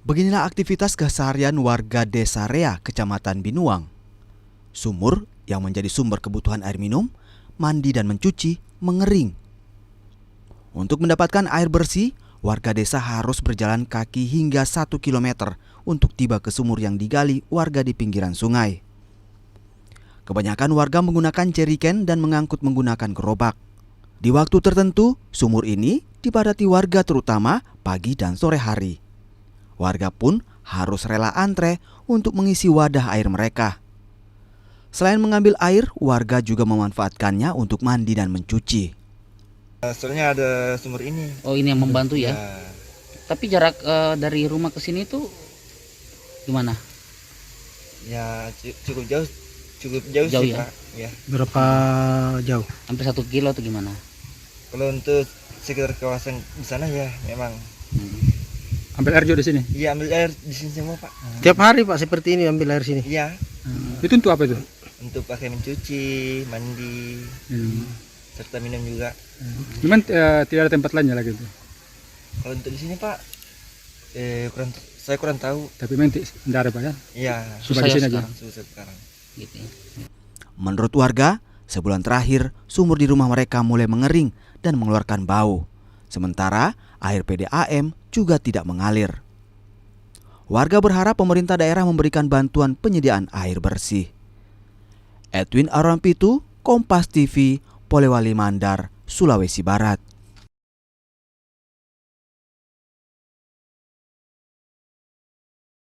Beginilah aktivitas keseharian warga Desa Rea, Kecamatan Binuang. Sumur yang menjadi sumber kebutuhan air minum, mandi dan mencuci mengering. Untuk mendapatkan air bersih, warga desa harus berjalan kaki hingga 1 km untuk tiba ke sumur yang digali warga di pinggiran sungai. Kebanyakan warga menggunakan jeriken dan mengangkut menggunakan gerobak. Di waktu tertentu, sumur ini dipadati warga terutama pagi dan sore hari. Warga pun harus rela antre untuk mengisi wadah air mereka. Selain mengambil air, warga juga memanfaatkannya untuk mandi dan mencuci. Soalnya ada sumur ini. Oh, ini yang membantu ya. Ya, Tapi jarak dari rumah ke sini tuh gimana? ya cukup jauh Jauh sih ya? Pak. Ya. Berapa jauh? Hampir 1 kilo atau gimana? Kalau untuk sekitar kawasan di sana ya memang. Ambil air juga di sini. Iya, ambil air di sini semua Pak. Tiap hari Pak seperti ini ambil air sini. Iya, Itu untuk apa itu? untuk pakai mencuci, mandi, serta minum juga. Cuman tidak ada tempat lainnya lagi itu. Kalau untuk di sini Pak, saya kurang tahu. Tapi memang tidak ada Pak ya. Iya, Cuma di sini aja. sekarang. susah sekarang. Gitu ya. Menurut warga, sebulan terakhir sumur di rumah mereka mulai mengering dan mengeluarkan bau. Sementara air PDAM juga tidak mengalir. Warga berharap pemerintah daerah memberikan bantuan penyediaan air bersih. Edwin Arampitu, Kompas TV, Polewali Mandar, Sulawesi Barat.